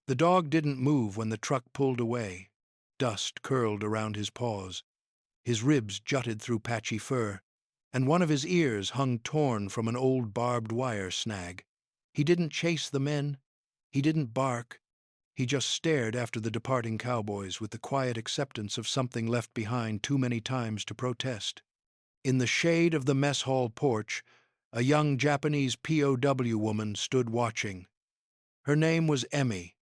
The dog didn't move when the truck pulled away. Dust curled around his paws. His ribs jutted through patchy fur, and one of his ears hung torn from an old barbed wire snag. He didn't chase the men. He didn't bark. He just stared after the departing cowboys with the quiet acceptance of something left behind too many times to protest. In the shade of the mess hall porch, a young Japanese POW woman stood watching. Her name was Emmy.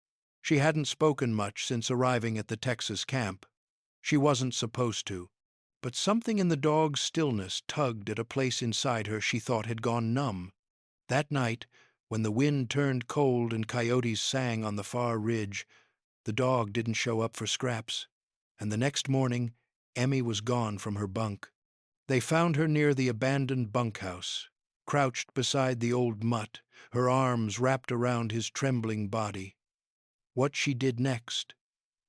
She hadn't spoken much since arriving at the Texas camp. She wasn't supposed to. But something in the dog's stillness tugged at a place inside her she thought had gone numb. That night, when the wind turned cold and coyotes sang on the far ridge, the dog didn't show up for scraps, and the next morning Emmy was gone from her bunk. They found her near the abandoned bunkhouse, crouched beside the old mutt, her arms wrapped around his trembling body. What she did next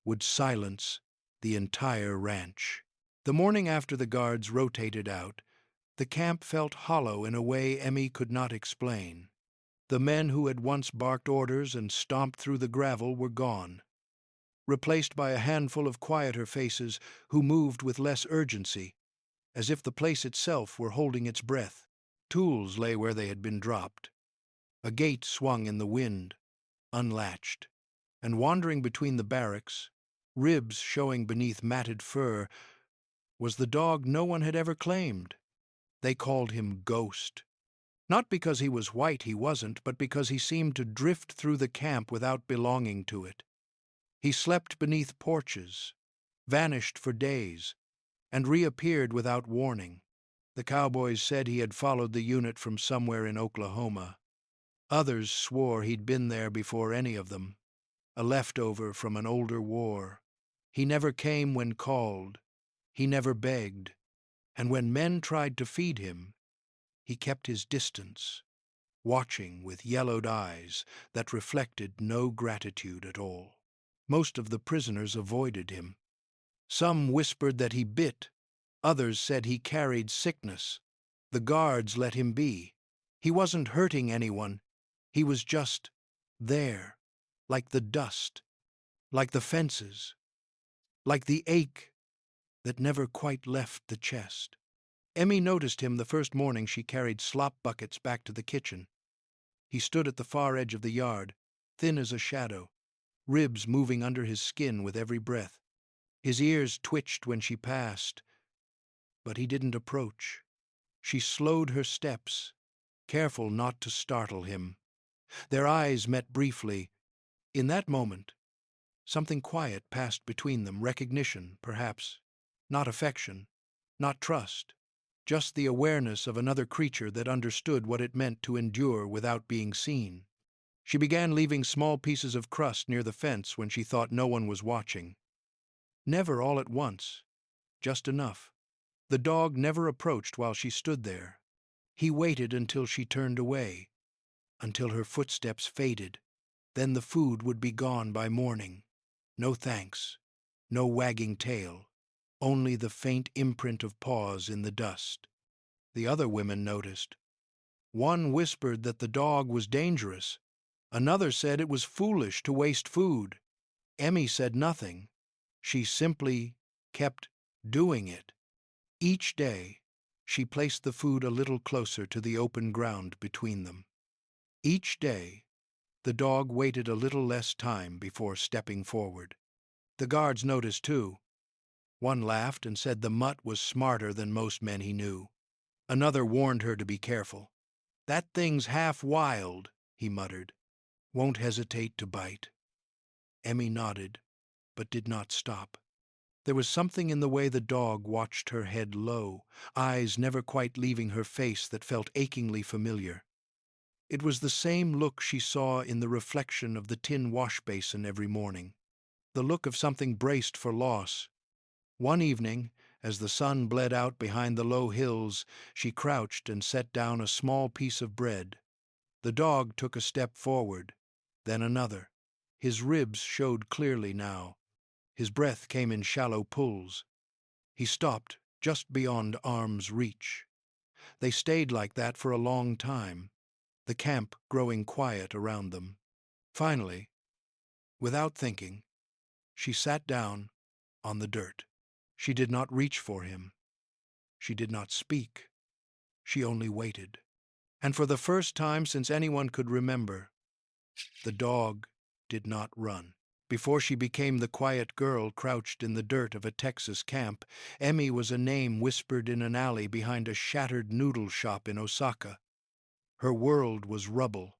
would silence the entire ranch. The morning after the guards rotated out, the camp felt hollow in a way Emmy could not explain. The men who had once barked orders and stomped through the gravel were gone, replaced by a handful of quieter faces who moved with less urgency, as if the place itself were holding its breath. Tools lay where they had been dropped. A gate swung in the wind, unlatched, and wandering between the barracks, ribs showing beneath matted fur, was the dog no one had ever claimed. They called him Ghost. Not because he was white, he wasn't, but because he seemed to drift through the camp without belonging to it. He slept beneath porches, vanished for days, and reappeared without warning. The cowboys said he had followed the unit from somewhere in Oklahoma. Others swore he'd been there before any of them, a leftover from an older war. He never came when called. He never begged. And when men tried to feed him, he kept his distance, watching with yellowed eyes that reflected no gratitude at all. Most of the prisoners avoided him. Some whispered that he bit. Others said he carried sickness. The guards let him be. He wasn't hurting anyone. He was just there, like the dust, like the fences, like the ache that never quite left the chest. Emmy noticed him the first morning she carried slop buckets back to the kitchen. He stood at the far edge of the yard, thin as a shadow, ribs moving under his skin with every breath. His ears twitched when she passed, but he didn't approach. She slowed her steps, careful not to startle him. Their eyes met briefly. In that moment, something quiet passed between them, recognition, perhaps. Not affection, not trust, just the awareness of another creature that understood what it meant to endure without being seen. She began leaving small pieces of crust near the fence when she thought no one was watching. Never all at once, just enough. The dog never approached while she stood there. He waited until she turned away, until her footsteps faded. Then the food would be gone by morning. No thanks, no wagging tail, only the faint imprint of paws in the dust. The other women noticed. One whispered that the dog was dangerous. Another said it was foolish to waste food. Emmy said nothing. She simply kept doing it. Each day, she placed the food a little closer to the open ground between them. Each day, the dog waited a little less time before stepping forward. The guards noticed, too. One laughed and said the mutt was smarter than most men he knew. Another warned her to be careful. "That thing's half wild," he muttered. "Won't hesitate to bite." Emmy nodded, but did not stop. There was something in the way the dog watched her head low, eyes never quite leaving her face, that felt achingly familiar. It was the same look she saw in the reflection of the tin wash basin every morning, the look of something braced for loss. One evening, as the sun bled out behind the low hills, she crouched and set down a small piece of bread. The dog took a step forward, then another. His ribs showed clearly now. His breath came in shallow pulls. He stopped just beyond arm's reach. They stayed like that for a long time, the camp growing quiet around them. Finally, Without thinking, she sat down on the dirt. She did not reach for him. She did not speak. She only waited. And for the first time since anyone could remember, the dog did not run. Before she became the quiet girl crouched in the dirt of a Texas camp, Emmy was a name whispered in an alley behind a shattered noodle shop in Osaka. Her world was rubble.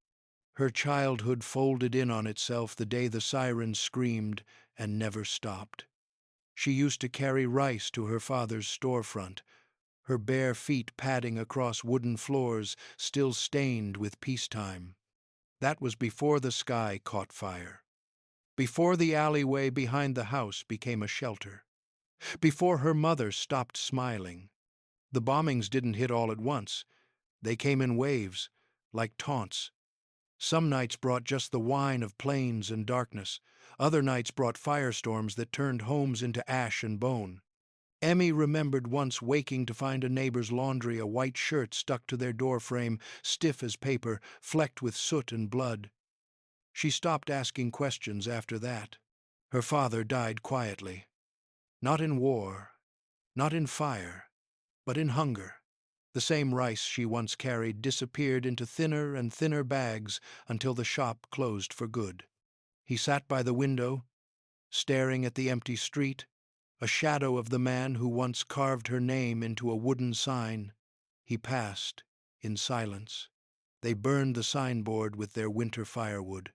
Her childhood folded in on itself the day the sirens screamed and never stopped. She used to carry rice to her father's storefront, her bare feet padding across wooden floors still stained with peacetime. That was before the sky caught fire, before the alleyway behind the house became a shelter, before her mother stopped smiling. The bombings didn't hit all at once. They came in waves, like taunts. Some nights brought just the whine of planes and darkness. Other nights brought firestorms that turned homes into ash and bone. Emmy remembered once waking to find a neighbor's laundry a white shirt stuck to their doorframe, stiff as paper, flecked with soot and blood. She stopped asking questions after that. Her father died quietly. Not in war, not in fire, but in hunger. The same rice she once carried disappeared into thinner and thinner bags until the shop closed for good. He sat by the window, staring at the empty street, a shadow of the man who once carved her name into a wooden sign. He passed, in silence. They burned the signboard with their winter firewood.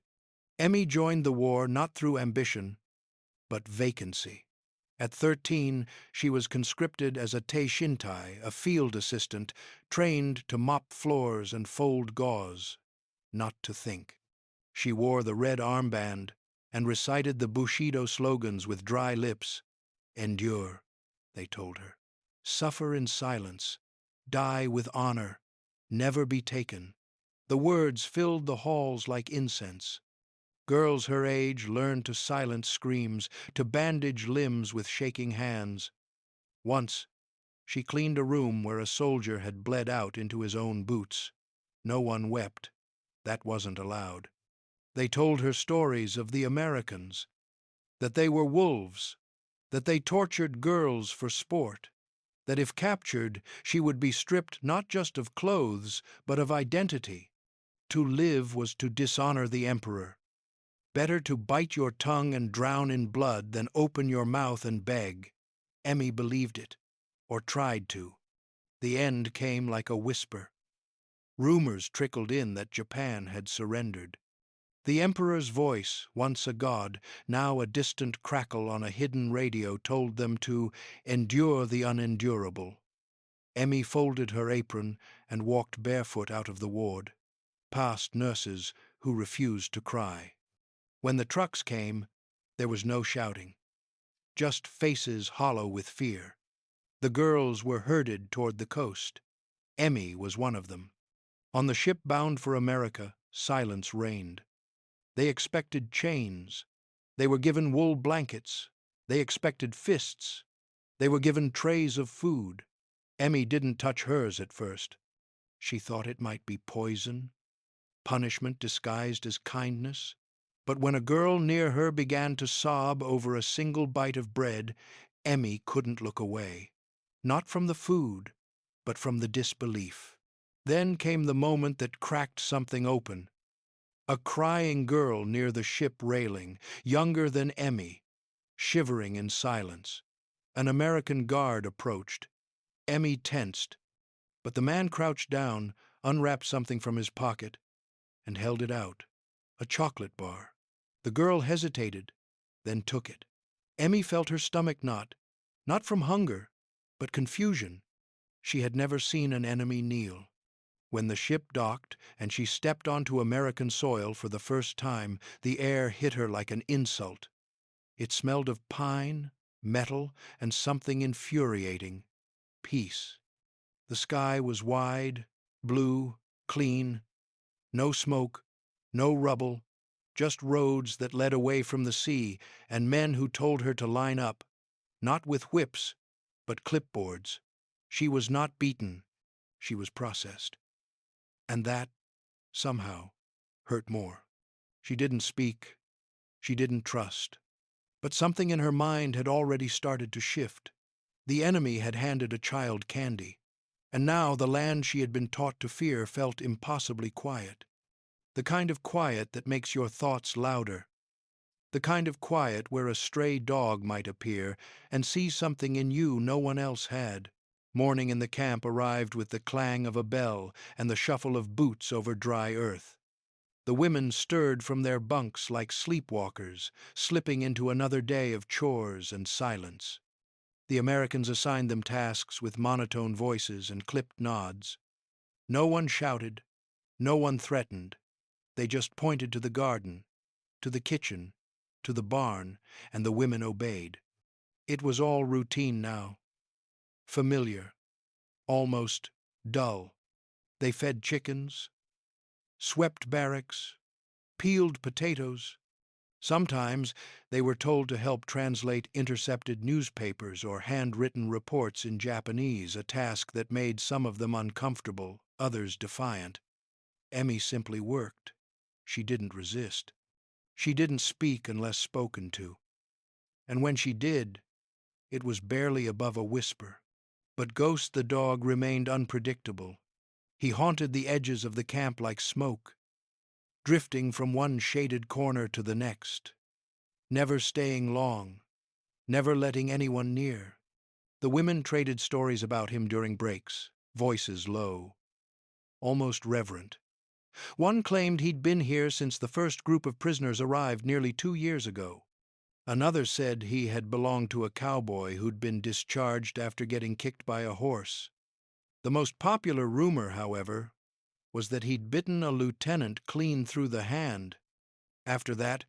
Emmy joined the war not through ambition, but vacancy. At 13, she was conscripted as a teishintai, a field assistant, trained to mop floors and fold gauze, not to think. She wore the red armband and recited the Bushido slogans with dry lips. Endure, they told her. Suffer in silence. Die with honor. Never be taken. The words filled the halls like incense. Girls her age learned to silence screams, to bandage limbs with shaking hands. Once, she cleaned a room where a soldier had bled out into his own boots. No one wept. That wasn't allowed. They told her stories of the Americans, that they were wolves, that they tortured girls for sport, that if captured, she would be stripped not just of clothes, but of identity. To live was to dishonor the emperor. Better to bite your tongue and drown in blood than open your mouth and beg. Emmy believed it, or tried to. The end came like a whisper. Rumors trickled in that Japan had surrendered. The emperor's voice, once a god, now a distant crackle on a hidden radio, told them to endure the unendurable. Emmy folded her apron and walked barefoot out of the ward, past nurses who refused to cry. When the trucks came, there was no shouting, just faces hollow with fear. The girls were herded toward the coast. Emmy was one of them. On the ship bound for America, silence reigned. They expected chains. They were given wool blankets. They expected fists. They were given trays of food. Emmy didn't touch hers at first. She thought it might be poison, punishment disguised as kindness. But when a girl near her began to sob over a single bite of bread, Emmy couldn't look away. Not from the food, but from the disbelief. Then came the moment that cracked something open. A crying girl near the ship railing, younger than Emmy, shivering in silence. An American guard approached. Emmy tensed, but the man crouched down, unwrapped something from his pocket, and held it out. A chocolate bar. The girl hesitated, then took it. Emmy felt her stomach knot, not from hunger, but confusion. She had never seen an enemy kneel. When the ship docked and she stepped onto American soil for the first time, the air hit her like an insult. It smelled of pine, metal, and something infuriating: peace. The sky was wide, blue, clean. No smoke, no rubble, just roads that led away from the sea, and men who told her to line up, not with whips, but clipboards. She was not beaten. She was processed. And that, somehow, hurt more. She didn't speak. She didn't trust. But something in her mind had already started to shift. The enemy had handed a child candy, and now the land she had been taught to fear felt impossibly quiet. The kind of quiet that makes your thoughts louder. The kind of quiet where a stray dog might appear and see something in you no one else had. Morning in the camp arrived with the clang of a bell and the shuffle of boots over dry earth. The women stirred from their bunks like sleepwalkers, slipping into another day of chores and silence. The Americans assigned them tasks with monotone voices and clipped nods. No one shouted, no one threatened. They just pointed to the garden, to the kitchen, to the barn, and the women obeyed. It was all routine now, familiar, almost dull. They fed chickens, swept barracks, peeled potatoes. Sometimes they were told to help translate intercepted newspapers or handwritten reports in Japanese, a task that made some of them uncomfortable, others defiant. Emmy simply worked. She didn't resist. She didn't speak unless spoken to. And when she did, it was barely above a whisper. But Ghost the dog remained unpredictable. He haunted the edges of the camp like smoke, drifting from one shaded corner to the next, never staying long, never letting anyone near. The women traded stories about him during breaks, voices low, almost reverent. One claimed he'd been here since the first group of prisoners arrived nearly 2 years ago. Another said he had belonged to a cowboy who'd been discharged after getting kicked by a horse. The most popular rumor, however, was that he'd bitten a lieutenant clean through the hand. After that,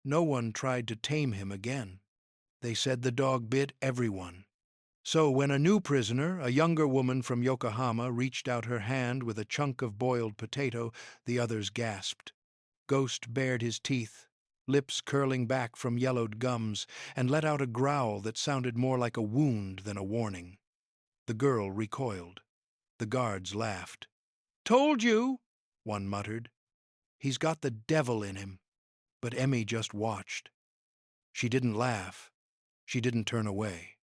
no one tried to tame him again. They said the dog bit everyone. So when a new prisoner, a younger woman from Yokohama, reached out her hand with a chunk of boiled potato, the others gasped. Ghost bared his teeth, lips curling back from yellowed gums, and let out a growl that sounded more like a wound than a warning. The girl recoiled. The guards laughed. "Told you," one muttered. "He's got the devil in him." But Emmy just watched. She didn't laugh. She didn't turn away.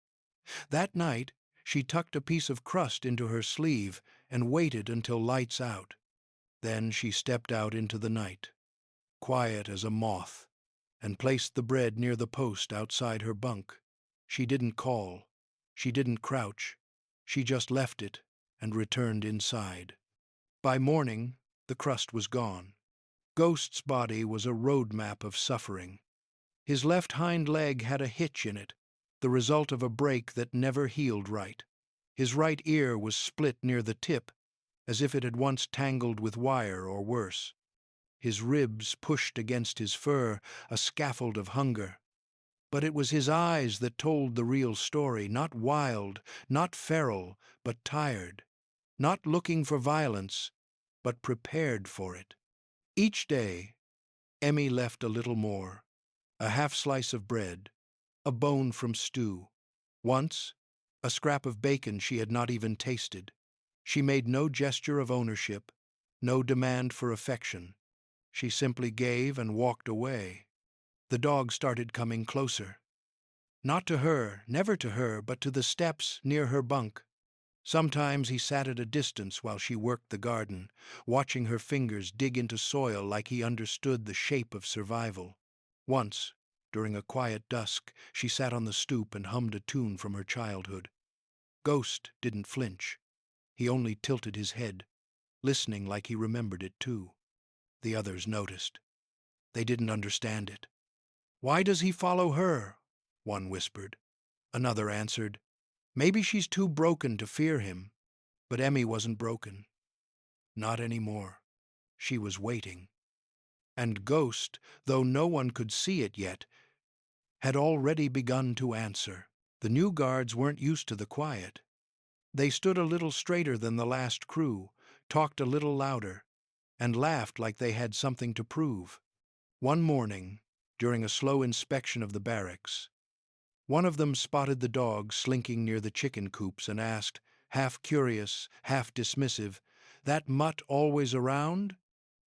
That night, she tucked a piece of crust into her sleeve and waited until lights out. Then she stepped out into the night, quiet as a moth, and placed the bread near the post outside her bunk. She didn't call. She didn't crouch. She just left it and returned inside. By morning, the crust was gone. Ghost's body was a road map of suffering. His left hind leg had a hitch in it, the result of a break that never healed right. His right ear was split near the tip, as if it had once tangled with wire or worse. His ribs pushed against his fur, a scaffold of hunger. But it was his eyes that told the real story, not wild, not feral, but tired, not looking for violence, but prepared for it. Each day, Emmy left a little more, a half slice of bread, a bone from stew. Once, a scrap of bacon she had not even tasted. She made no gesture of ownership, no demand for affection. She simply gave and walked away. The dog started coming closer. Not to her, never to her, but to the steps near her bunk. Sometimes he sat at a distance while she worked the garden, watching her fingers dig into soil like he understood the shape of survival. Once, during a quiet dusk, she sat on the stoop and hummed a tune from her childhood. Ghost didn't flinch. He only tilted his head, listening like he remembered it too. The others noticed. They didn't understand it. "Why does he follow her?" one whispered. Another answered, "Maybe she's too broken to fear him." But Emmy wasn't broken. Not anymore. She was waiting. And Ghost, though no one could see it yet, had already begun to answer. The new guards weren't used to the quiet. They stood a little straighter than the last crew, talked a little louder, and laughed like they had something to prove. One morning, during a slow inspection of the barracks, one of them spotted the dog slinking near the chicken coops and asked, half curious, half dismissive, "That mutt always around?"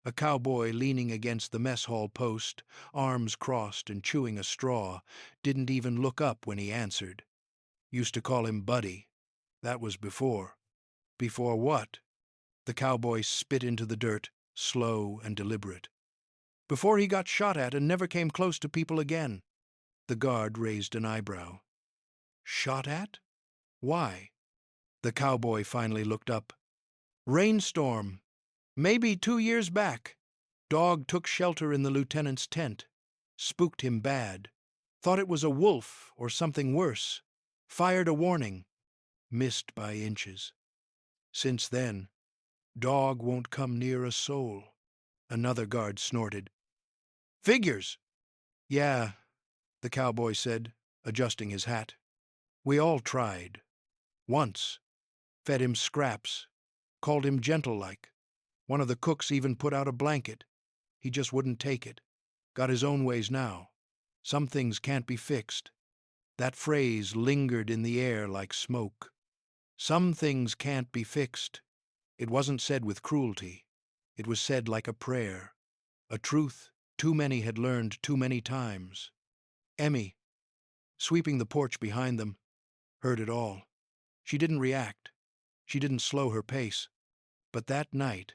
A cowboy leaning against the mess hall post, arms crossed and chewing a straw, didn't even look up when he answered. Used to call him Buddy. That was before. Before what? The cowboy spit into the dirt, slow and deliberate. Before he got shot at and never came close to people again. The guard raised an eyebrow. Shot at? Why? The cowboy finally looked up. Rainstorm. Maybe 2 years back. Dog took shelter in the lieutenant's tent. Spooked him bad. Thought it was a wolf or something worse. Fired a warning. Missed by inches. Since then, dog won't come near a soul. Another guard snorted. Figures! Yeah, the cowboy said, adjusting his hat. We all tried. Once. Fed him scraps. Called him gentle-like. One of the cooks even put out a blanket. He just wouldn't take it. Got his own ways now. Some things can't be fixed. That phrase lingered in the air like smoke. Some things can't be fixed. It wasn't said with cruelty. It was said like a prayer. A truth too many had learned too many times. Emmy, sweeping the porch behind them, heard it all. She didn't react. She didn't slow her pace. But that night,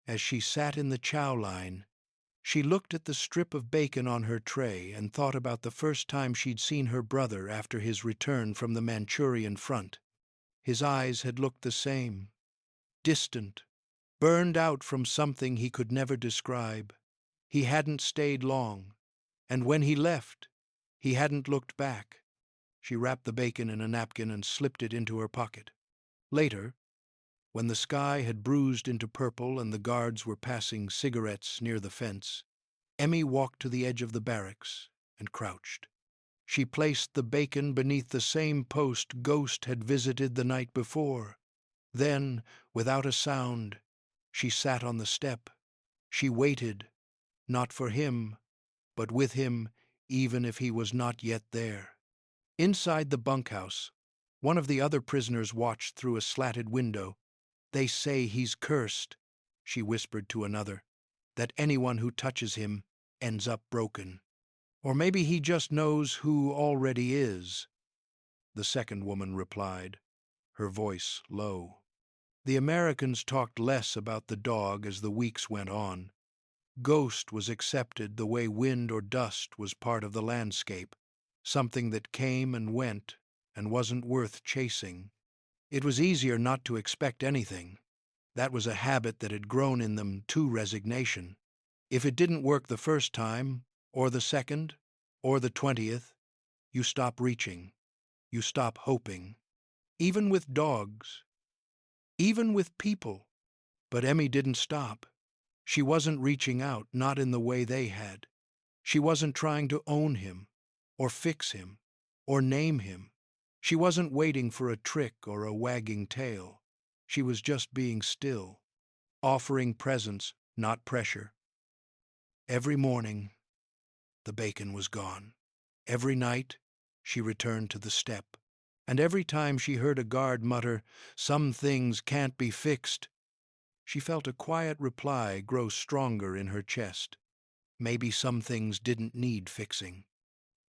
as she sat in the chow line, she looked at the strip of bacon on her tray and thought about the first time she'd seen her brother after his return from the Manchurian front. His eyes had looked the same, distant, burned out from something he could never describe. He hadn't stayed long, and when he left, he hadn't looked back. She wrapped the bacon in a napkin and slipped it into her pocket. Later, when the sky had bruised into purple and the guards were passing cigarettes near the fence, Emmy walked to the edge of the barracks and crouched. She placed the bacon beneath the same post Ghost had visited the night before. Then, without a sound, she sat on the step. She waited, not for him, but with him, even if he was not yet there. Inside the bunkhouse, one of the other prisoners watched through a slatted window. They say he's cursed, she whispered to another, that anyone who touches him ends up broken. Or maybe he just knows who already is, the second woman replied, her voice low. The Americans talked less about the dog as the weeks went on. Ghost was accepted the way wind or dust was part of the landscape, something that came and went and wasn't worth chasing. It was easier not to expect anything. That was a habit that had grown in them to resignation. If it didn't work the first time, or the second, or the 20th, you stop reaching. You stop hoping. Even with dogs. Even with people. But Emmy didn't stop. She wasn't reaching out, not in the way they had. She wasn't trying to own him, or fix him, or name him. She wasn't waiting for a trick or a wagging tail. She was just being still, offering presence, not pressure. Every morning, the bacon was gone. Every night, she returned to the step. And every time she heard a guard mutter, "Some things can't be fixed," she felt a quiet reply grow stronger in her chest. Maybe some things didn't need fixing.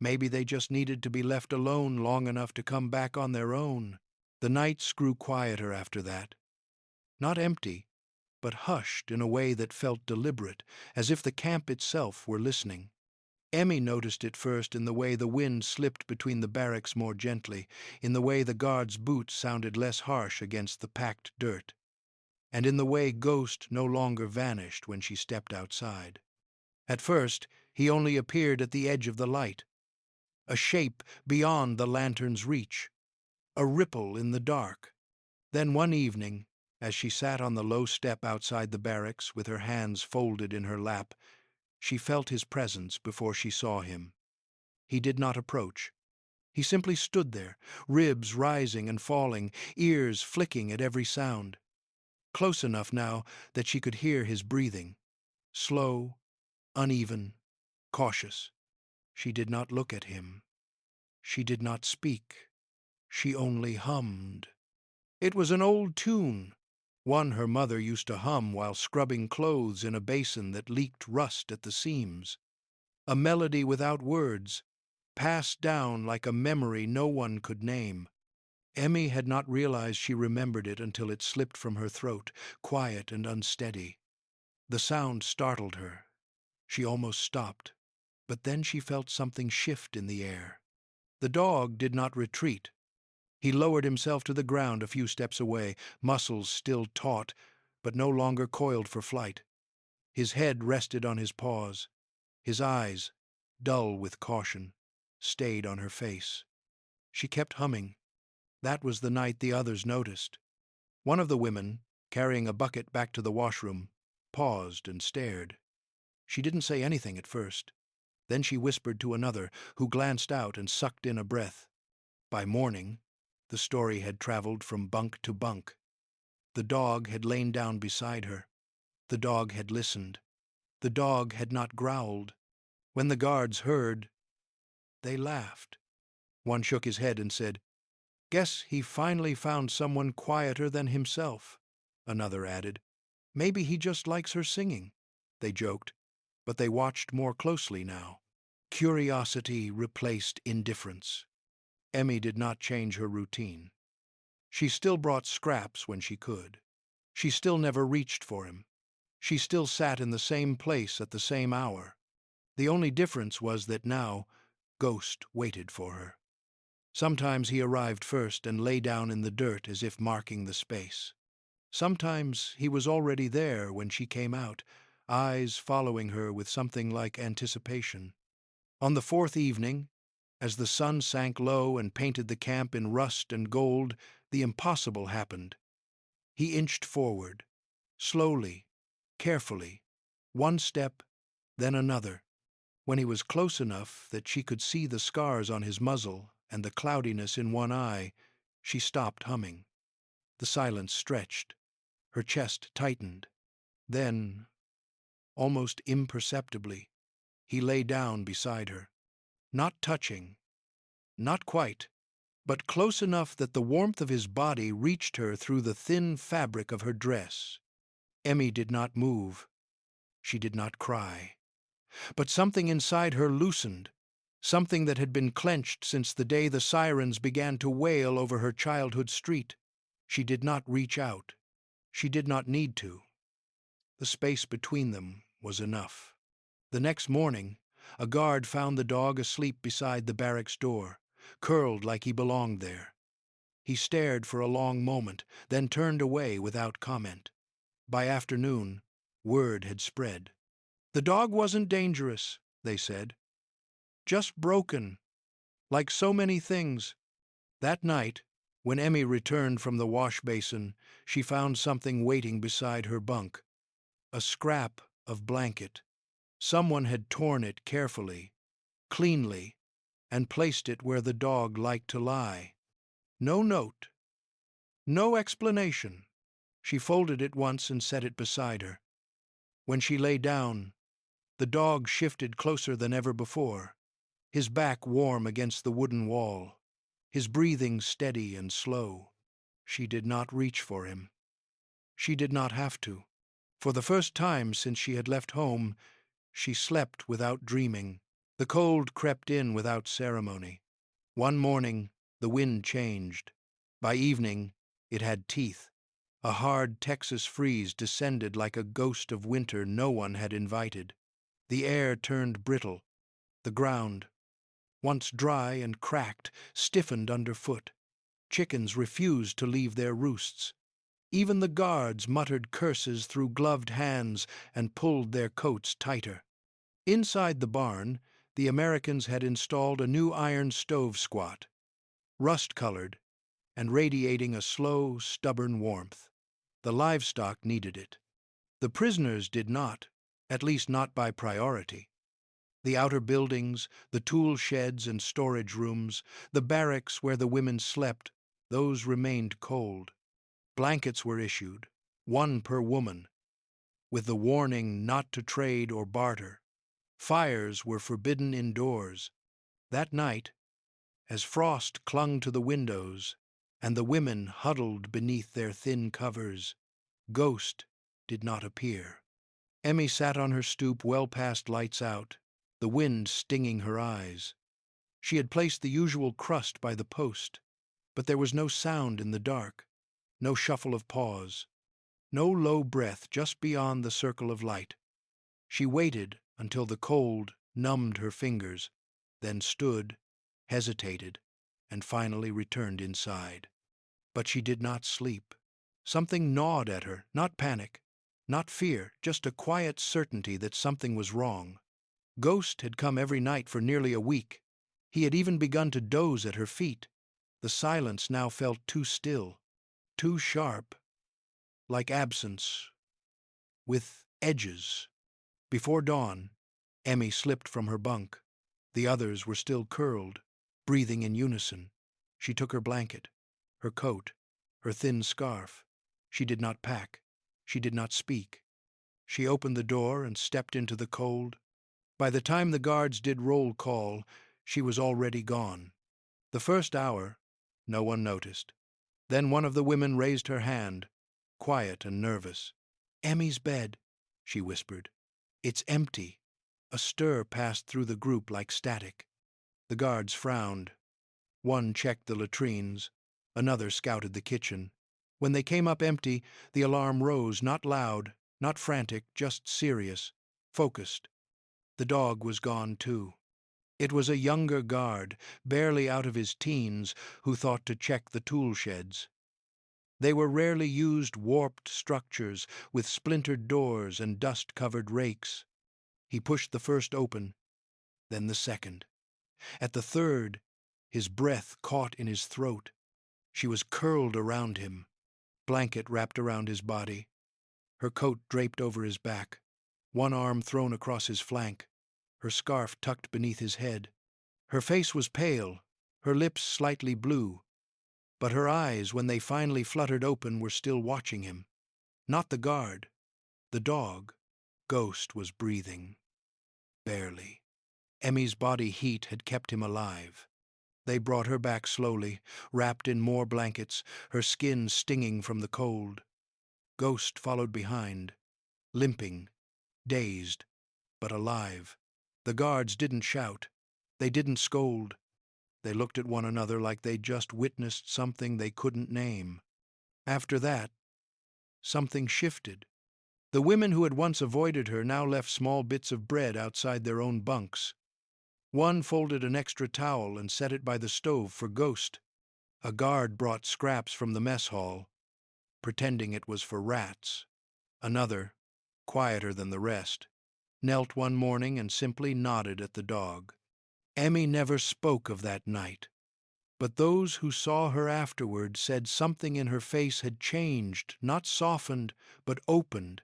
Maybe they just needed to be left alone long enough to come back on their own. The nights grew quieter after that. Not empty, but hushed in a way that felt deliberate, as if the camp itself were listening. Emmy noticed it first in the way the wind slipped between the barracks more gently, in the way the guards' boots sounded less harsh against the packed dirt, and in the way Ghost no longer vanished when she stepped outside. At first, he only appeared at the edge of the light, a shape beyond the lantern's reach, a ripple in the dark. Then one evening, as she sat on the low step outside the barracks with her hands folded in her lap, she felt his presence before she saw him. He did not approach. He simply stood there, ribs rising and falling, ears flicking at every sound. Close enough now that she could hear his breathing. Slow, uneven, cautious. She did not look at him. She did not speak. She only hummed. It was an old tune, One her mother used to hum while scrubbing clothes in a basin that leaked rust at the seams. A melody without words, passed down like a memory no one could name. Emmy had not realized she remembered it until it slipped from her throat, quiet and unsteady. The sound startled her. She almost stopped, but then she felt something shift in the air. The dog did not retreat. He lowered himself to the ground a few steps away, muscles still taut, but no longer coiled for flight. His head rested on his paws. His eyes, dull with caution, stayed on her face. She kept humming. That was the night the others noticed. One of the women, carrying a bucket back to the washroom, paused and stared. She didn't say anything at first. Then she whispered to another, who glanced out and sucked in a breath. By morning, the story had traveled from bunk to bunk. The dog had lain down beside her. The dog had listened. The dog had not growled. When the guards heard, they laughed. One shook his head and said, "Guess he finally found someone quieter than himself." Another added, "Maybe he just likes her singing." They joked, but they watched more closely now. Curiosity replaced indifference. Emmy did not change her routine. She still brought scraps when she could. She still never reached for him. She still sat in the same place at the same hour. The only difference was that now Ghost waited for her. Sometimes he arrived first and lay down in the dirt as if marking the space. Sometimes he was already there when she came out, eyes following her with something like anticipation. On the fourth evening, as the sun sank low and painted the camp in rust and gold, the impossible happened. He inched forward, slowly, carefully, one step, then another. When he was close enough that she could see the scars on his muzzle and the cloudiness in one eye, she stopped humming. The silence stretched. Her chest tightened. Then, almost imperceptibly, he lay down beside her. Not touching, not quite, but close enough that the warmth of his body reached her through the thin fabric of her dress. Emmy did not move. She did not cry. But something inside her loosened, something that had been clenched since the day the sirens began to wail over her childhood street. She did not reach out. She did not need to. The space between them was enough. The next morning, a guard found the dog asleep beside the barracks door, curled like he belonged there. He stared for a long moment, then turned away without comment. By afternoon, word had spread. The dog wasn't dangerous, they said. Just broken, like so many things. That night, when Emmy returned from the wash basin, she found something waiting beside her bunk. A scrap of blanket. Someone had torn it carefully, cleanly, and placed it where the dog liked to lie. No note. No explanation. She folded it once and set it beside her. When she lay down, the dog shifted closer than ever before, his back warm against the wooden wall, his breathing steady and slow. She did not reach for him. She did not have to. For the first time since she had left home, she slept without dreaming. The cold crept in without ceremony. One morning, the wind changed. By evening, it had teeth. A hard Texas freeze descended like a ghost of winter no one had invited. The air turned brittle. The ground, once dry and cracked, stiffened underfoot. Chickens refused to leave their roosts. Even the guards muttered curses through gloved hands and pulled their coats tighter. Inside the barn, the Americans had installed a new iron stove squat, rust-colored and radiating a slow, stubborn warmth. The livestock needed it. The prisoners did not, at least not by priority. The outer buildings, the tool sheds and storage rooms, the barracks where the women slept, those remained cold. Blankets were issued, one per woman, with the warning not to trade or barter. Fires were forbidden indoors. That night, as frost clung to the windows and the women huddled beneath their thin covers, Ghost did not appear. Emmy sat on her stoop well past lights out, the wind stinging her eyes. She had placed the usual crust by the post, but there was no sound in the dark, no shuffle of paws, no low breath just beyond the circle of light. She waited until the cold numbed her fingers, then stood, hesitated, and finally returned inside. But she did not sleep. Something gnawed at her, not panic, not fear, just a quiet certainty that something was wrong. Ghost had come every night for nearly a week. He had even begun to doze at her feet. The silence now felt too still, too sharp, like absence, with edges. Before dawn, Emmy slipped from her bunk. The others were still curled, breathing in unison. She took her blanket, her coat, her thin scarf. She did not pack. She did not speak. She opened the door and stepped into the cold. By the time the guards did roll call, she was already gone. The first hour, no one noticed. Then one of the women raised her hand, quiet and nervous. "Emmy's bed," she whispered. "It's empty." A stir passed through the group like static. The guards frowned. One checked the latrines. Another scouted the kitchen. When they came up empty, the alarm rose, not loud, not frantic, just serious, focused. The dog was gone too. It was a younger guard, barely out of his teens, who thought to check the tool sheds. They were rarely used, warped structures with splintered doors and dust-covered rakes. He pushed the first open, then the second. At the third, his breath caught in his throat. She was curled around him, blanket wrapped around his body, her coat draped over his back, one arm thrown across his flank, her scarf tucked beneath his head. Her face was pale, her lips slightly blue, but her eyes, when they finally fluttered open, were still watching him. Not the guard, the dog. Ghost was breathing. Barely. Emmy's body heat had kept him alive. They brought her back slowly, wrapped in more blankets, her skin stinging from the cold. Ghost followed behind, limping, dazed, but alive. The guards didn't shout. They didn't scold. They looked at one another like they'd just witnessed something they couldn't name. After that, something shifted. The women who had once avoided her now left small bits of bread outside their own bunks. One folded an extra towel and set it by the stove for Ghost. A guard brought scraps from the mess hall, pretending it was for rats. Another, quieter than the rest, knelt one morning and simply nodded at the dog. Emmy never spoke of that night, but those who saw her afterward said something in her face had changed, not softened, but opened,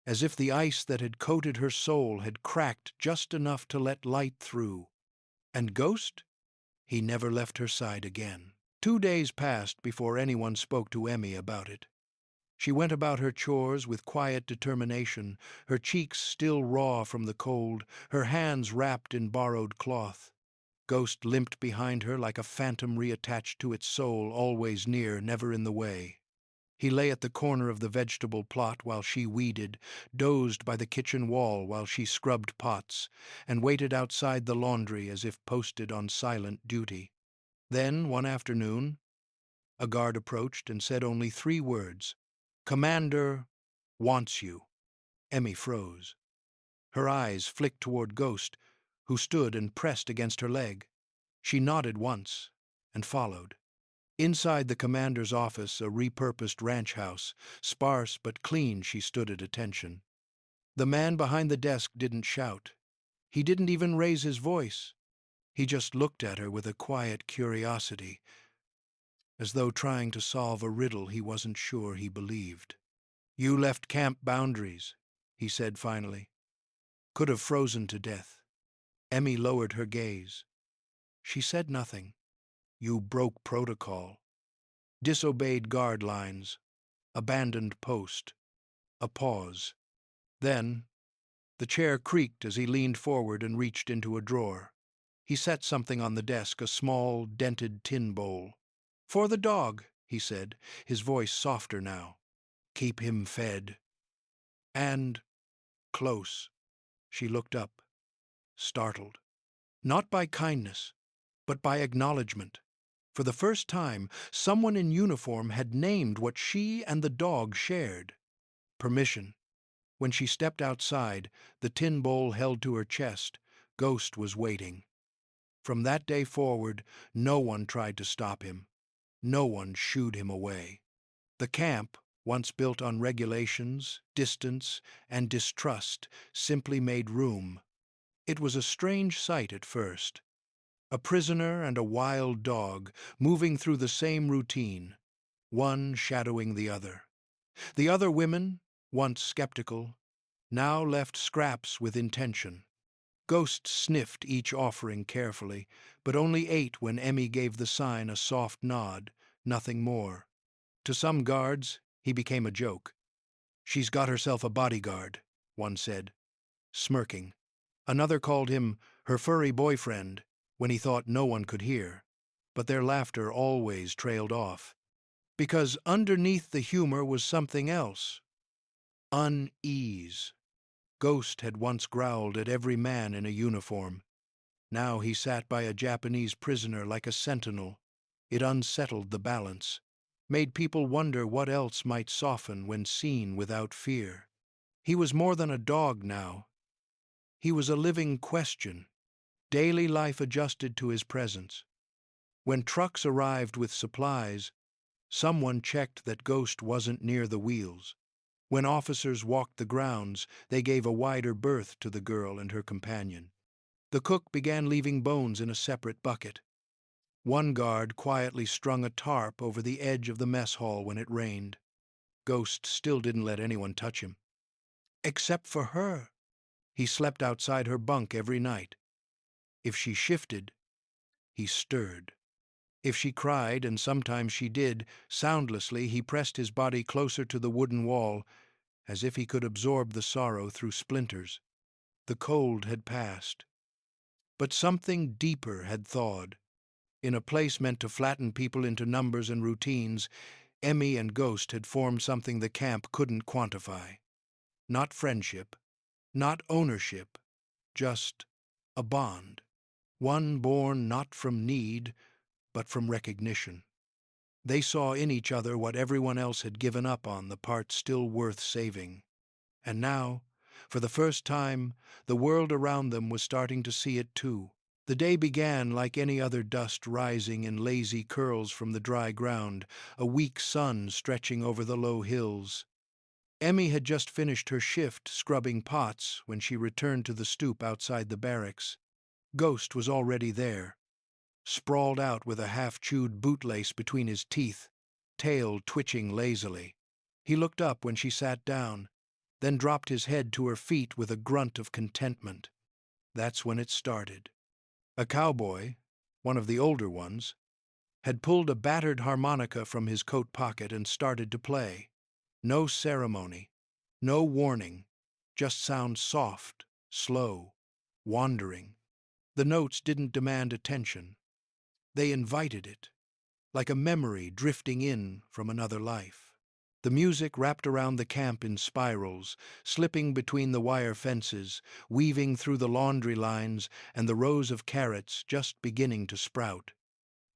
as if the ice that had coated her soul had cracked just enough to let light through. And Ghost? He never left her side again. 2 days passed before anyone spoke to Emmy about it. She went about her chores with quiet determination, her cheeks still raw from the cold, her hands wrapped in borrowed cloth. Ghost limped behind her like a phantom reattached to its soul, always near, never in the way. He lay at the corner of the vegetable plot while she weeded, dozed by the kitchen wall while she scrubbed pots, and waited outside the laundry as if posted on silent duty. Then, one afternoon, a guard approached and said only 3 words, "Commander wants you." Emmy froze. Her eyes flicked toward Ghost, who stood and pressed against her leg. She nodded once and followed. Inside the commander's office, a repurposed ranch house, sparse but clean, she stood at attention. The man behind the desk didn't shout. He didn't even raise his voice. He just looked at her with a quiet curiosity, as though trying to solve a riddle he wasn't sure he believed. "You left camp boundaries," he said finally. "Could have frozen to death." Emmy lowered her gaze. She said nothing. "You broke protocol. Disobeyed guard lines. Abandoned post." A pause. Then the chair creaked as he leaned forward and reached into a drawer. He set something on the desk, a small, dented tin bowl. "For the dog," he said, his voice softer now. keep him fed. And, close, she looked up, startled. Not by kindness, but by acknowledgement. For the first time, someone in uniform had named what she and the dog shared: permission. When she stepped outside, the tin bowl held to her chest, Ghost was waiting. From that day forward, no one tried to stop him. No one shooed him away. The camp, once built on regulations, distance, and distrust, simply made room. It was a strange sight at first. A prisoner and a wild dog moving through the same routine, one shadowing the other. The other women, once skeptical, now left scraps with intention. Ghost sniffed each offering carefully, but only ate when Emmy gave the sign a soft nod, nothing more. To some guards, he became a joke. "She's got herself a bodyguard," one said, smirking. Another called him her furry boyfriend when he thought no one could hear, but their laughter always trailed off. Because underneath the humor was something else: unease. Ghost had once growled at every man in a uniform. Now he sat by a Japanese prisoner like a sentinel. It unsettled the balance, made people wonder what else might soften when seen without fear. He was more than a dog now. He was a living question. Daily life adjusted to his presence. When trucks arrived with supplies, someone checked that Ghost wasn't near the wheels. When officers walked the grounds, they gave a wider berth to the girl and her companion. The cook began leaving bones in a separate bucket. One guard quietly strung a tarp over the edge of the mess hall when it rained. Ghost still didn't let anyone touch him. Except for her. He slept outside her bunk every night. If she shifted, he stirred. If she cried, and sometimes she did, soundlessly he pressed his body closer to the wooden wall, as if he could absorb the sorrow through splinters. The cold had passed. But something deeper had thawed. In a place meant to flatten people into numbers and routines, Emmy and Ghost had formed something the camp couldn't quantify. Not friendship, not ownership, just a bond. One born not from need, but from recognition. They saw in each other what everyone else had given up on, the part still worth saving. And now, for the first time, the world around them was starting to see it too. The day began like any other, dust rising in lazy curls from the dry ground, a weak sun stretching over the low hills. Emmy had just finished her shift scrubbing pots when she returned to the stoop outside the barracks. Ghost was already there, sprawled out with a half-chewed bootlace between his teeth, tail twitching lazily. He looked up when she sat down, then dropped his head to her feet with a grunt of contentment. That's when it started. A cowboy, one of the older ones, had pulled a battered harmonica from his coat pocket and started to play. No ceremony, no warning, just sound soft, slow, wandering. The notes didn't demand attention. They invited it, like a memory drifting in from another life. The music wrapped around the camp in spirals, slipping between the wire fences, weaving through the laundry lines and the rows of carrots just beginning to sprout.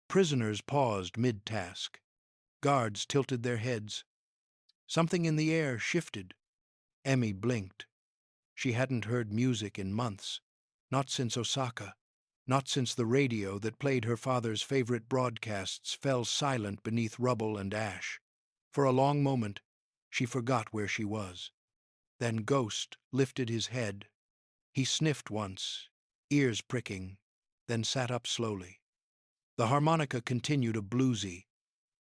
Prisoners paused mid-task. Guards tilted their heads. Something in the air shifted. Emmy blinked. She hadn't heard music in months, not since Osaka, not since the radio that played her father's favorite broadcasts fell silent beneath rubble and ash. For a long moment, she forgot where she was. Then Ghost lifted his head. He sniffed once, ears pricking, then sat up slowly. The harmonica continued a bluesy,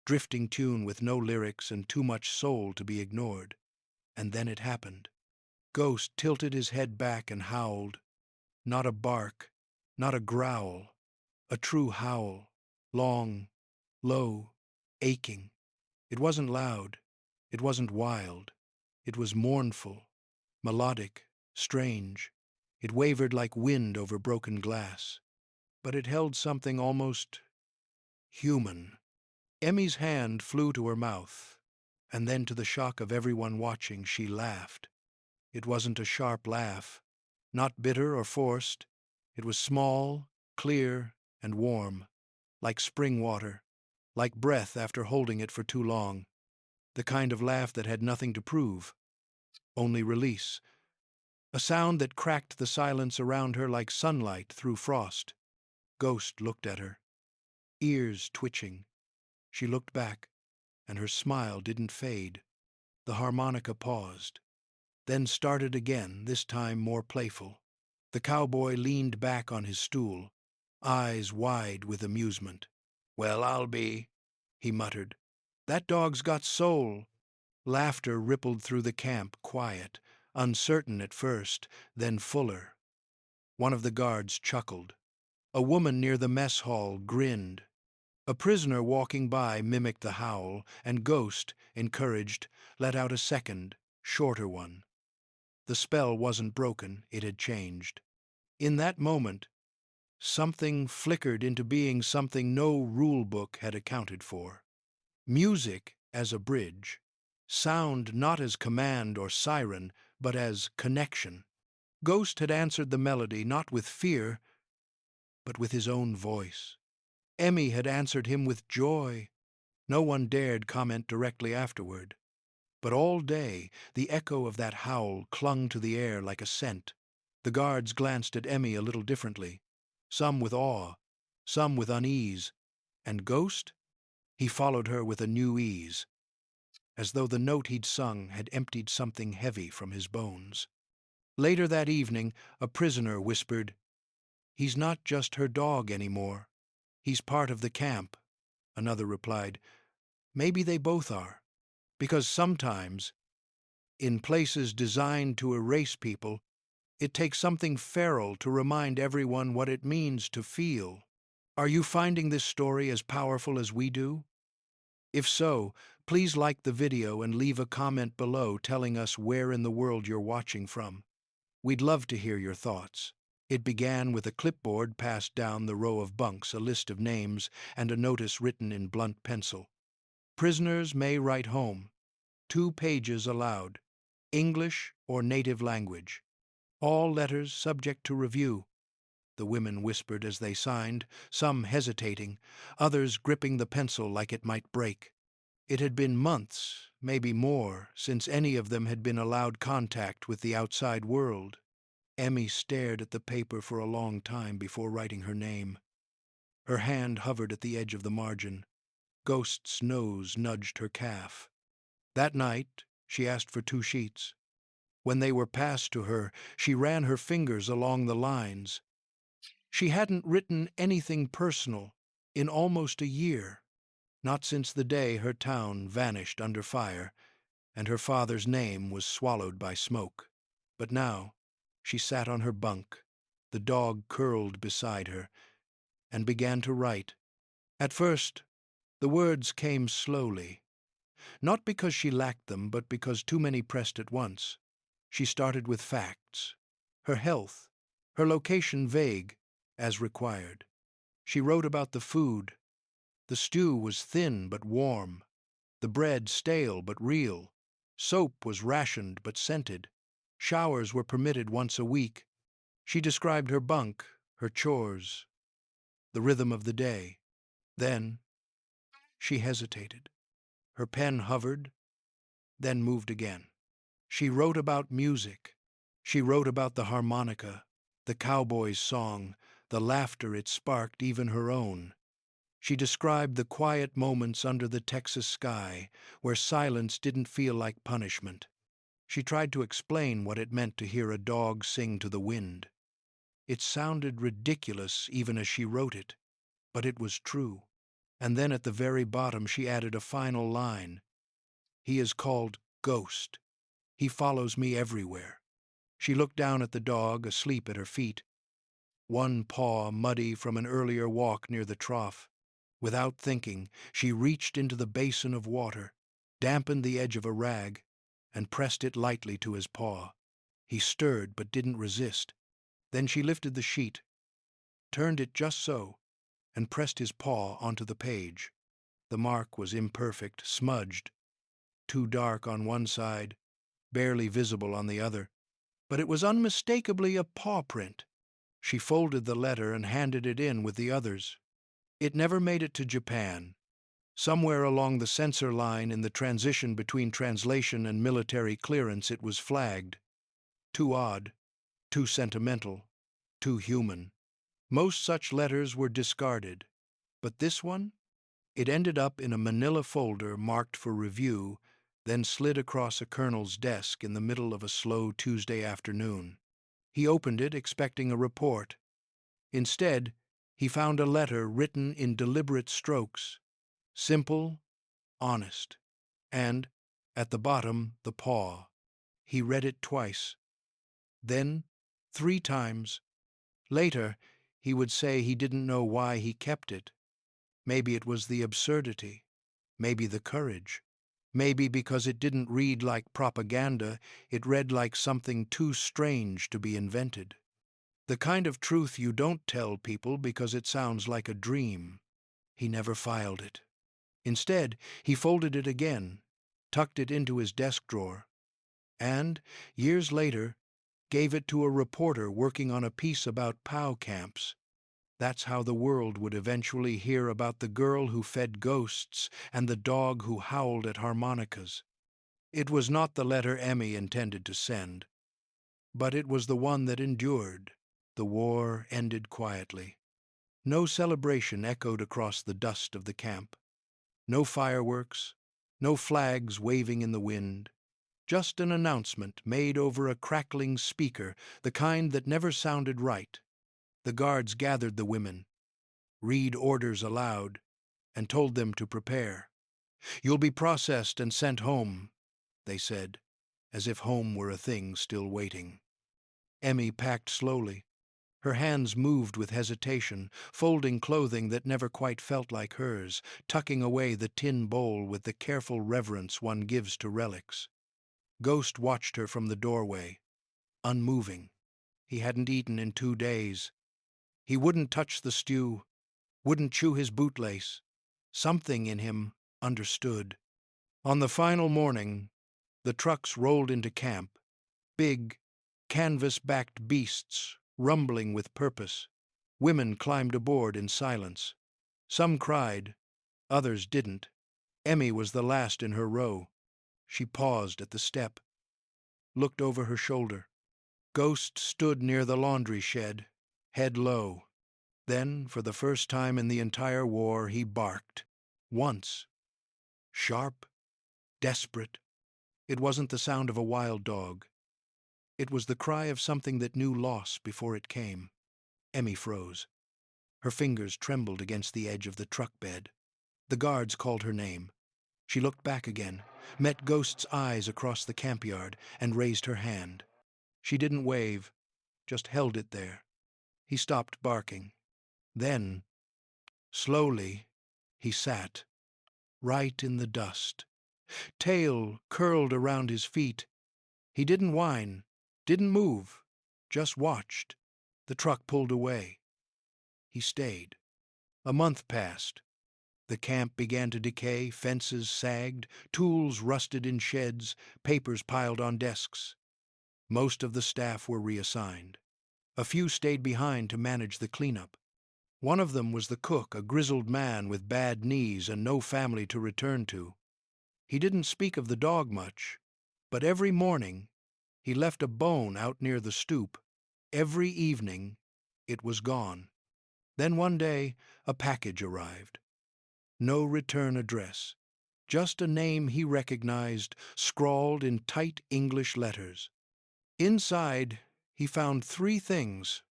drifting tune with no lyrics and too much soul to be ignored. And then it happened. Ghost tilted his head back and howled. Not a bark, not a growl, a true howl, long, low, aching. It wasn't loud, it wasn't wild, it was mournful, melodic, strange. It wavered like wind over broken glass. But it held something almost human. Emmy's hand flew to her mouth. And then, to the shock of everyone watching, she laughed. It wasn't a sharp laugh, not bitter or forced. It was small, clear, and warm, like spring water, like breath after holding it for too long. The kind of laugh that had nothing to prove, only release. A sound that cracked the silence around her like sunlight through frost. Ghost looked at her, ears twitching. She looked back, and her smile didn't fade. The harmonica paused, then started again, this time more playful. The cowboy leaned back on his stool, eyes wide with amusement. "Well, I'll be," he muttered. "That dog's got soul." Laughter rippled through the camp, quiet, uncertain at first, then fuller. One of the guards chuckled. A woman near the mess hall grinned. A prisoner walking by mimicked the howl, and Ghost, encouraged, let out a second, shorter one. The spell wasn't broken, it had changed. In that moment, something flickered into being, something no rule book had accounted for. Music as a bridge. Sound not as command or siren, but as connection. Ghost had answered the melody not with fear, but with his own voice. Emmy had answered him with joy. No one dared comment directly afterward. But all day, the echo of that howl clung to the air like a scent. The guards glanced at Emmy a little differently, some with awe, some with unease. And Ghost? He followed her with a new ease, as though the note he'd sung had emptied something heavy from his bones. Later that evening, a prisoner whispered, "He's not just her dog anymore. He's part of the camp." Another replied, "Maybe they both are, because sometimes, in places designed to erase people, it takes something feral to remind everyone what it means to feel." Are you finding this story as powerful as we do? If so, please like the video and leave a comment below telling us where in the world you're watching from. We'd love to hear your thoughts. It began with a clipboard passed down the row of bunks, a list of names, and a notice written in blunt pencil. Prisoners may write home. 2 pages allowed. English or native language. All letters subject to review. The women whispered as they signed, some hesitating, others gripping the pencil like it might break. It had been months, maybe more, since any of them had been allowed contact with the outside world. Emmy stared at the paper for a long time before writing her name. Her hand hovered at the edge of the margin. Ghost's nose nudged her calf. That night, she asked for 2 sheets. When they were passed to her, she ran her fingers along the lines. She hadn't written anything personal in almost a year, not since the day her town vanished under fire and her father's name was swallowed by smoke. But now she sat on her bunk, the dog curled beside her, and began to write. At first, the words came slowly, not because she lacked them, but because too many pressed at once. She started with facts. Her health, her location vague, as required. She wrote about the food. The stew was thin but warm. The bread stale but real. Soap was rationed but scented. Showers were permitted once a week. She described her bunk, her chores, the rhythm of the day. Then she hesitated. Her pen hovered, then moved again. She wrote about music. She wrote about the harmonica, the Cowboys' song, the laughter it sparked, even her own. She described the quiet moments under the Texas sky, where silence didn't feel like punishment. She tried to explain what it meant to hear a dog sing to the wind. It sounded ridiculous even as she wrote it, but it was true. And then at the very bottom she added a final line. "He is called Ghost. He follows me everywhere." She looked down at the dog, asleep at her feet, one paw muddy from an earlier walk near the trough. Without thinking, she reached into the basin of water, dampened the edge of a rag, and pressed it lightly to his paw. He stirred but didn't resist. Then she lifted the sheet, turned it just so, and pressed his paw onto the page. The mark was imperfect, smudged, too dark on one side, barely visible on the other. But it was unmistakably a paw print. She folded the letter and handed it in with the others. It never made it to Japan. Somewhere along the censor line in the transition between translation and military clearance it was flagged. Too odd, too sentimental, too human. Most such letters were discarded. But this one? It ended up in a manila folder marked for review, then slid across a colonel's desk in the middle of a slow Tuesday afternoon. He opened it expecting a report. Instead, he found a letter written in deliberate strokes, simple, honest, and, at the bottom, the paw. He read it twice, then 3 times. Later, he would say he didn't know why he kept it. Maybe it was the absurdity, maybe the courage, maybe because it didn't read like propaganda, it read like something too strange to be invented. The kind of truth you don't tell people because it sounds like a dream. He never filed it. Instead, he folded it again, tucked it into his desk drawer, and, years later, gave it to a reporter working on a piece about POW camps. That's how the world would eventually hear about the girl who fed ghosts and the dog who howled at harmonicas. It was not the letter Emmy intended to send, but it was the one that endured. The war ended quietly. No celebration echoed across the dust of the camp. No fireworks, no flags waving in the wind. Just an announcement made over a crackling speaker, the kind that never sounded right. The guards gathered the women, read orders aloud, and told them to prepare. "You'll be processed and sent home," they said, as if home were a thing still waiting. Emmy packed slowly. Her hands moved with hesitation, folding clothing that never quite felt like hers, tucking away the tin bowl with the careful reverence one gives to relics. Ghost watched her from the doorway, unmoving. He hadn't eaten in 2 days. He wouldn't touch the stew, wouldn't chew his bootlace. Something in him understood. On the final morning, the trucks rolled into camp, big, canvas-backed beasts, rumbling with purpose. Women climbed aboard in silence. Some cried, others didn't. Emmy was the last in her row. She paused at the step, looked over her shoulder. Ghost stood near the laundry shed, head low. Then, for the first time in the entire war, he barked. Once. Sharp, desperate. It wasn't the sound of a wild dog. It was the cry of something that knew loss before it came. Emmy froze. Her fingers trembled against the edge of the truck bed. The guards called her name. She looked back again, met Ghost's eyes across the campyard, and raised her hand. She didn't wave, just held it there. He stopped barking. Then, slowly, he sat, right in the dust. Tail curled around his feet. He didn't whine, didn't move, just watched. The truck pulled away. He stayed. A month passed. The camp began to decay, fences sagged, tools rusted in sheds, papers piled on desks. Most of the staff were reassigned. A few stayed behind to manage the cleanup. One of them was the cook, a grizzled man with bad knees and no family to return to. He didn't speak of the dog much, but every morning he left a bone out near the stoop. Every evening it was gone. Then one day a package arrived. No return address, just a name he recognized, scrawled in tight English letters. Inside he found 3 things.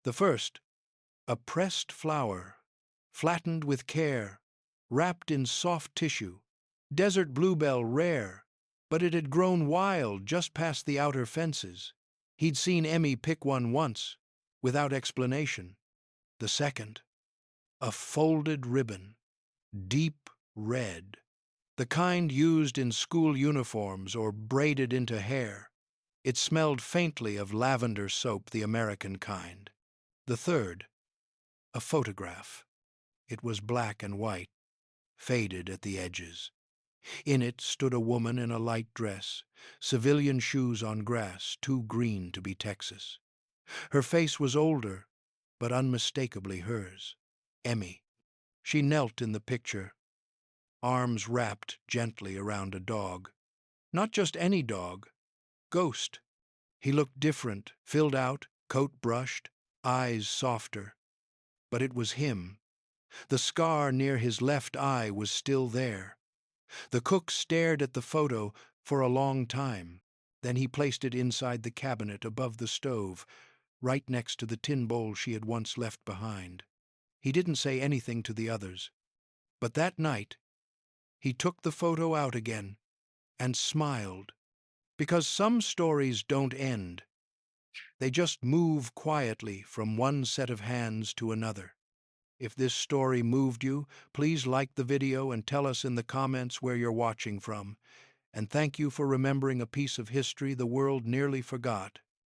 The first, a pressed flower, flattened with care, wrapped in soft tissue. Desert bluebell rare, but it had grown wild just past the outer fences. He'd seen Emmy pick one once, without explanation. The second, a folded ribbon, deep red, the kind used in school uniforms or braided into hair. It smelled faintly of lavender soap, the American kind. The third, a photograph. It was black and white, faded at the edges. In it stood a woman in a light dress, civilian shoes on grass, too green to be Texas. Her face was older, but unmistakably hers. Emmy. She knelt in the picture, arms wrapped gently around a dog. Not just any dog, Ghost. He looked different, filled out, coat brushed, eyes softer. But it was him. The scar near his left eye was still there. The cook stared at the photo for a long time. Then he placed it inside the cabinet above the stove, right next to the tin bowl she had once left behind. He didn't say anything to the others. But that night, he took the photo out again and smiled. Because some stories don't end. They just move quietly from one set of hands to another. If this story moved you, please like the video and tell us in the comments where you're watching from. And thank you for remembering a piece of history the world nearly forgot.